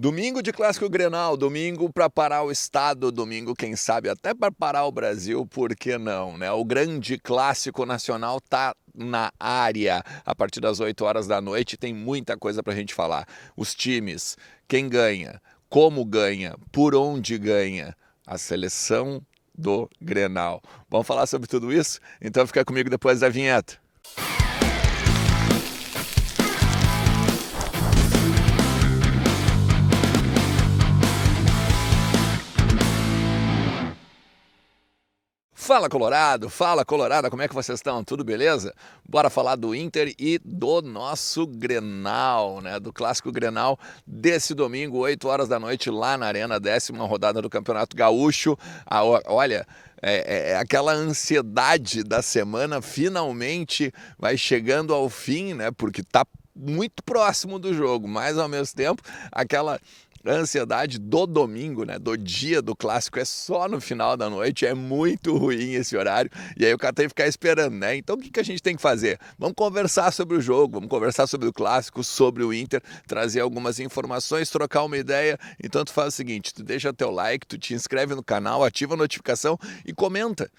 Domingo de Clássico Grenal, domingo para parar o estado, domingo, quem sabe, até para parar o Brasil, por que não, né? O grande clássico nacional tá na área. A partir das 8 horas da noite tem muita coisa para a gente falar. Os times, quem ganha, como ganha, por onde ganha, a seleção do Grenal. Vamos falar sobre tudo isso? Então fica comigo depois da vinheta. Fala Colorado, como é que vocês estão? Tudo beleza? Bora falar do Inter e do nosso Grenal, né? Do clássico Grenal desse domingo, 8 horas da noite, lá na Arena, 10ª rodada do Campeonato Gaúcho. Olha, aquela ansiedade da semana finalmente vai chegando ao fim, né? Porque tá muito próximo do jogo, mas ao mesmo tempo, aquela a ansiedade do domingo, né, do dia do clássico, é só no final da noite, é muito ruim esse horário, e aí o cara tem que ficar esperando, né? Então o que a gente tem que fazer? Vamos conversar sobre o jogo, vamos conversar sobre o clássico, sobre o Inter, trazer algumas informações, trocar uma ideia. Então tu faz o seguinte, tu deixa teu like, tu te inscreve no canal, ativa a notificação e comenta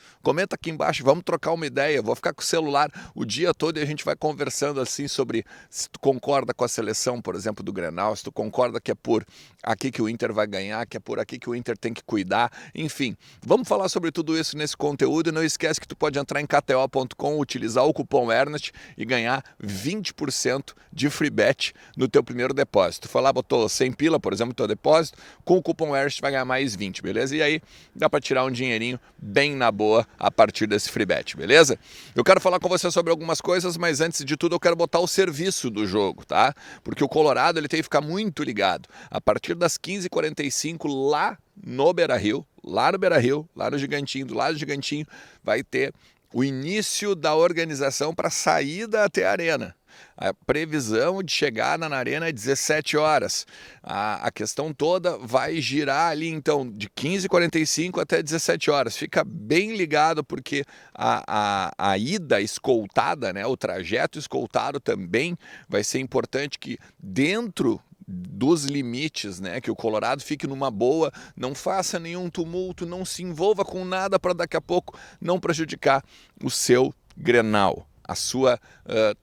aqui embaixo, vamos trocar uma ideia. Eu vou ficar com o celular o dia todo e a gente vai conversando assim sobre se tu concorda com a seleção, por exemplo, do Grenal, se tu concorda que é por aqui que o Inter vai ganhar, que é por aqui que o Inter tem que cuidar, enfim. Vamos falar sobre tudo isso nesse conteúdo e não esquece que tu pode entrar em kto.com, utilizar o cupom Ernest e ganhar 20% de free bet no teu primeiro depósito. Tu falar, botou 100 pila, por exemplo, no teu depósito, com o cupom Ernest vai ganhar mais 20, beleza? E aí dá para tirar um dinheirinho bem na boa a partir desse free bet, beleza? Eu quero falar com você sobre algumas coisas, mas antes de tudo eu quero botar o serviço do jogo, tá? Porque o Colorado ele tem que ficar muito ligado. A partir das 15h45 lá no Beira-Rio, lá no Gigantinho, do lado do Gigantinho, vai ter o início da organização para a saída até a arena. A previsão de chegada na arena é 17 horas. A questão toda vai girar ali, então, de 15h45 até 17 horas. Fica bem ligado, porque a ida escoltada, né, o trajeto escoltado também vai ser importante que dentro dos limites, né, que o Colorado fique numa boa, não faça nenhum tumulto, não se envolva com nada para daqui a pouco não prejudicar o seu Grenal, a sua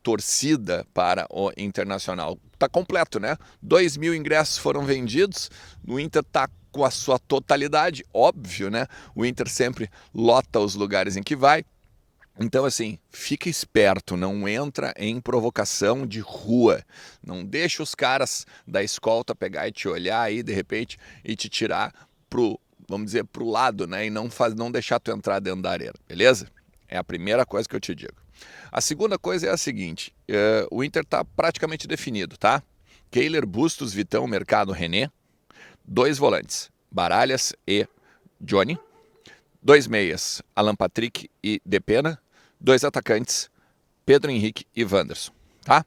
torcida para o Internacional. Está completo, né? 2.000 ingressos foram vendidos, o Inter está com a sua totalidade, óbvio, né? O Inter sempre lota os lugares em que vai. Então, assim, fica esperto, não entra em provocação de rua. Não deixa os caras da escolta pegar e te olhar aí, de repente, e te tirar pro, vamos dizer, pro lado, né? E não deixar tu entrar dentro da arena, beleza? É a primeira coisa que eu te digo. A segunda coisa é a seguinte, o Inter tá praticamente definido, tá? Kehler, Bustos, Vitão, Mercado, René. 2 volantes, Baralhas e Johnny. 2 meias, Alan Patrick e Depena. 2 atacantes, Pedro Henrique e Wanderson, tá?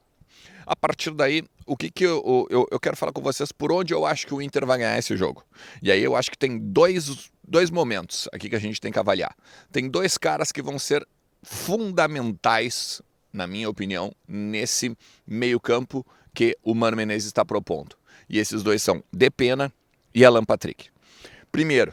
A partir daí, o que eu quero falar com vocês por onde eu acho que o Inter vai ganhar esse jogo. E aí eu acho que tem dois momentos aqui que a gente tem que avaliar. Tem 2 caras que vão ser fundamentais, na minha opinião, nesse meio-campo que o Mano Menezes está propondo. E esses 2 são Depena e Alan Patrick. Primeiro,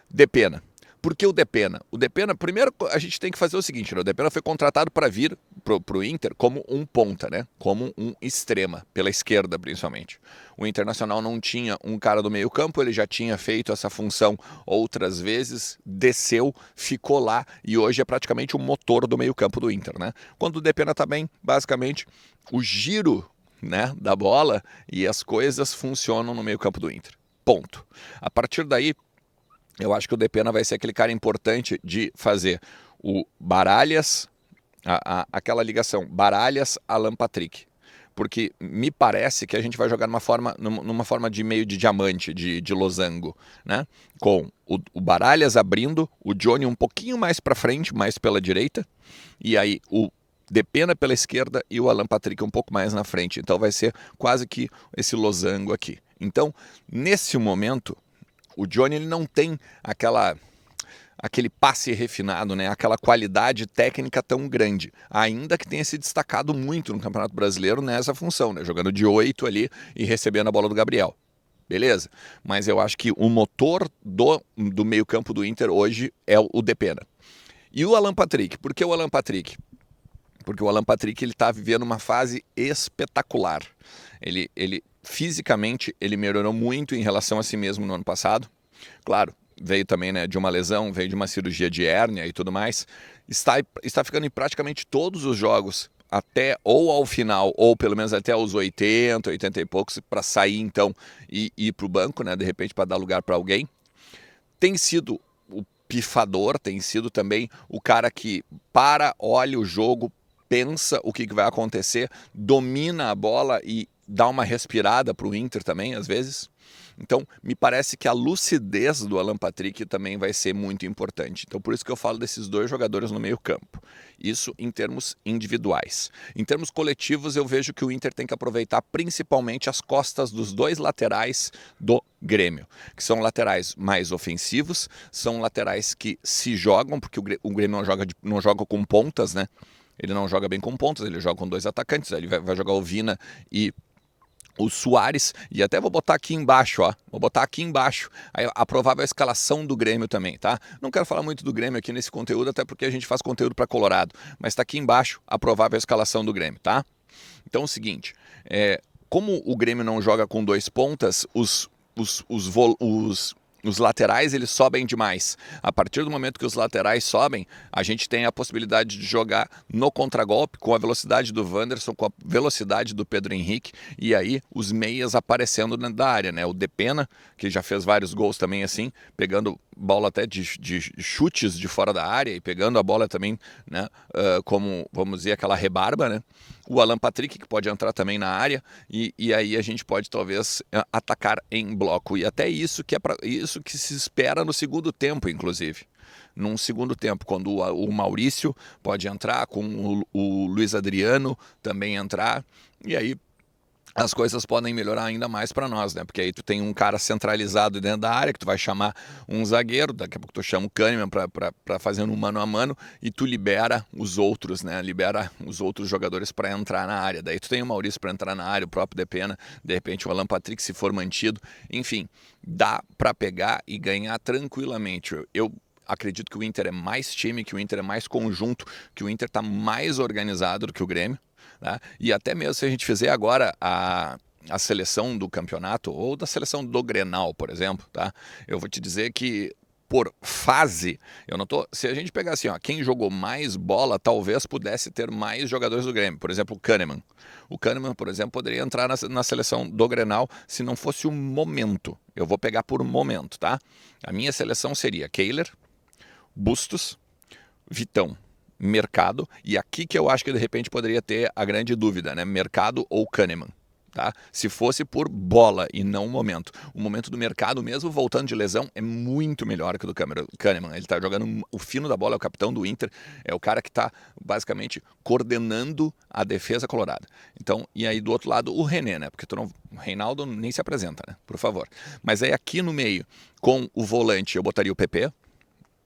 Depena. Por que o Depena? O Depena, primeiro a gente tem que fazer o seguinte, né? O Depena foi contratado para vir pro Inter como um ponta, né? Como um extrema, pela esquerda principalmente. O Internacional não tinha um cara do meio campo, ele já tinha feito essa função outras vezes, desceu, ficou lá e hoje é praticamente o motor do meio campo do Inter, né? Quando o Depena tá bem, basicamente o giro, né, da bola e as coisas funcionam no meio campo do Inter. Ponto. A partir daí, eu acho que o Depena vai ser aquele cara importante de fazer o Baralhas, aquela ligação Baralhas-Alan Patrick. Porque me parece que a gente vai jogar numa forma de meio de diamante, de losango, né? Com o Baralhas abrindo, o Johnny um pouquinho mais para frente, mais pela direita, e aí o Depena pela esquerda e o Alan Patrick um pouco mais na frente. Então vai ser quase que esse losango aqui. Então, nesse momento, o Johnny ele não tem aquele passe refinado, né? Aquela qualidade técnica tão grande, ainda que tenha se destacado muito no Campeonato Brasileiro nessa função, né? Jogando de 8 ali e recebendo a bola do Gabriel. beleza. Mas eu acho que o motor do meio-campo do Inter hoje é o Depena. E o Alan Patrick? Por que o Alan Patrick? Porque o Alan Patrick ele está vivendo uma fase espetacular. Ele fisicamente ele melhorou muito em relação a si mesmo no ano passado. Claro, veio também, né, de uma lesão, veio de uma cirurgia de hérnia e tudo mais. Está ficando em praticamente todos os jogos até ou ao final, ou pelo menos até os 80, 80 e poucos, para sair então e ir para o banco, né, de repente para dar lugar para alguém. Tem sido o pifador, tem sido também o cara que olha o jogo, pensa o que vai acontecer, domina a bola e dá uma respirada para o Inter também, às vezes. Então, me parece que a lucidez do Alan Patrick também vai ser muito importante. Então, por isso que eu falo desses dois jogadores no meio-campo. Isso em termos individuais. Em termos coletivos, eu vejo que o Inter tem que aproveitar principalmente as costas dos dois laterais do Grêmio, que são laterais mais ofensivos, são laterais que se jogam, porque o Grêmio não joga com pontas, né? Ele não joga bem com pontas, ele joga com dois atacantes, ele vai jogar o Vina e o Soares, e até vou botar aqui embaixo, ó. Vou botar aqui embaixo a provável escalação do Grêmio também, tá? Não quero falar muito do Grêmio aqui nesse conteúdo, até porque a gente faz conteúdo para Colorado, mas tá aqui embaixo a provável escalação do Grêmio, tá? Então é o seguinte, como o Grêmio não joga com dois pontas, os laterais eles sobem demais. A partir do momento que os laterais sobem, a gente tem a possibilidade de jogar no contragolpe com a velocidade do Wanderson, com a velocidade do Pedro Henrique, e aí os meias aparecendo dentro da área, né? O Depena, que já fez vários gols também assim, pegando bola até de chutes de fora da área e pegando a bola também, né? Como, vamos dizer, aquela rebarba, né? O Alan Patrick, que pode entrar também na área, e aí a gente pode talvez atacar em bloco. E até isso isso que se espera no segundo tempo, inclusive. Num segundo tempo, quando o Maurício pode entrar, com o Luiz Adriano também entrar, e aí as coisas podem melhorar ainda mais para nós, né? Porque aí tu tem um cara centralizado dentro da área, que tu vai chamar um zagueiro, daqui a pouco tu chama o Kahneman para fazer um mano a mano, e tu libera os outros, né? Libera os outros jogadores para entrar na área. Daí tu tem o Maurício para entrar na área, o próprio Depena, de repente o Alan Patrick se for mantido. Enfim, dá para pegar e ganhar tranquilamente. Eu acredito que o Inter é mais time, que o Inter é mais conjunto, que o Inter está mais organizado do que o Grêmio. Né? E até mesmo se a gente fizer agora a seleção do campeonato, ou da seleção do Grenal, por exemplo, tá? Eu vou te dizer que por fase, eu não tô. Se a gente pegar assim, ó, quem jogou mais bola, talvez pudesse ter mais jogadores do Grêmio. Por exemplo, o Kahneman. O Kahneman, por exemplo, poderia entrar na seleção do Grenal se não fosse o momento. Eu vou pegar por momento, tá? A minha seleção seria Kehler, Bustos, Vitão, Mercado, e aqui que eu acho que de repente poderia ter a grande dúvida, né? Mercado ou Kahneman, tá? Se fosse por bola e não o momento. O momento do Mercado, mesmo voltando de lesão, é muito melhor que o do Kahneman. Ele tá jogando o fino da bola, é o capitão do Inter, é o cara que tá basicamente coordenando a defesa colorada. Então, e aí do outro lado o René, né? Porque o Reinaldo nem se apresenta, né? Por favor. Mas aí aqui no meio, com o volante, eu botaria o PP.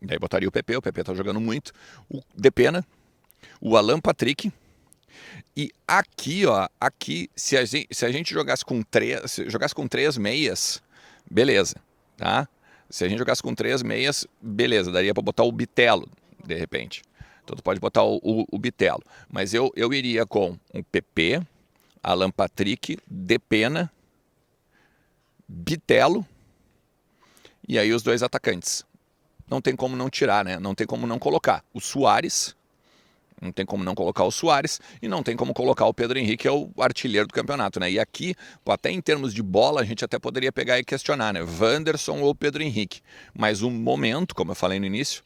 Daí botaria o PP tá jogando muito. O Depena, o Alan Patrick. E aqui, ó, aqui, se a gente jogasse com três meias, beleza, tá? Se a gente jogasse com três meias, beleza, daria para botar o Bitelo, de repente. Então tu pode botar o Bitelo. Mas eu iria com o PP, Alan Patrick, Depena, Bitelo e aí os dois atacantes. Não tem como não tirar, né? Não tem como não colocar o Soares, não tem como não colocar o Soares e não tem como colocar o Pedro Henrique, que é o artilheiro do campeonato, né? E aqui, até em termos de bola, a gente até poderia pegar e questionar, né? Wanderson ou Pedro Henrique. Mas o momento, como eu falei no início,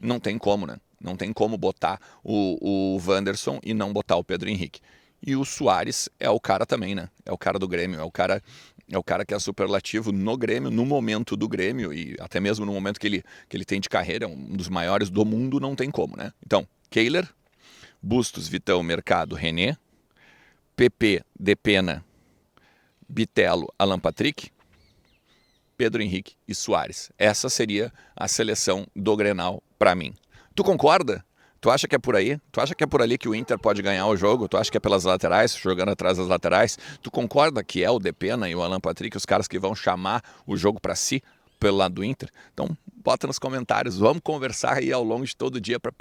não tem como, né? Não tem como botar o Wanderson e não botar o Pedro Henrique. E o Soares é o cara também, né? É o cara do Grêmio, é o cara que é superlativo no Grêmio, no momento do Grêmio, e até mesmo no momento que ele tem de carreira, um dos maiores do mundo, não tem como, né? Então, Kehler, Bustos, Vitão, Mercado, René, PP, Depena, Bitelo, Alan Patrick, Pedro Henrique e Soares. Essa seria a seleção do Grenal para mim. Tu concorda? Tu acha que é por aí? Tu acha que é por ali que o Inter pode ganhar o jogo? Tu acha que é pelas laterais, jogando atrás das laterais? Tu concorda que é o Depena e o Alan Patrick os caras que vão chamar o jogo para si pelo lado do Inter? Então bota nos comentários, vamos conversar aí ao longo de todo o dia para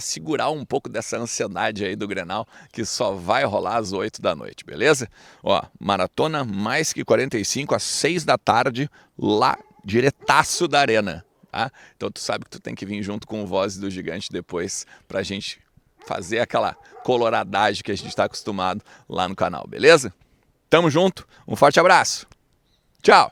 segurar um pouco dessa ansiedade aí do Grenal, que só vai rolar às 8 da noite, beleza? Ó, maratona mais que 45 às 6 da tarde, lá diretaço da Arena. Tá? Então tu sabe que tu tem que vir junto com o Vozes do Gigante depois pra gente fazer aquela coloradagem que a gente está acostumado lá no canal, beleza? Tamo junto, um forte abraço, tchau!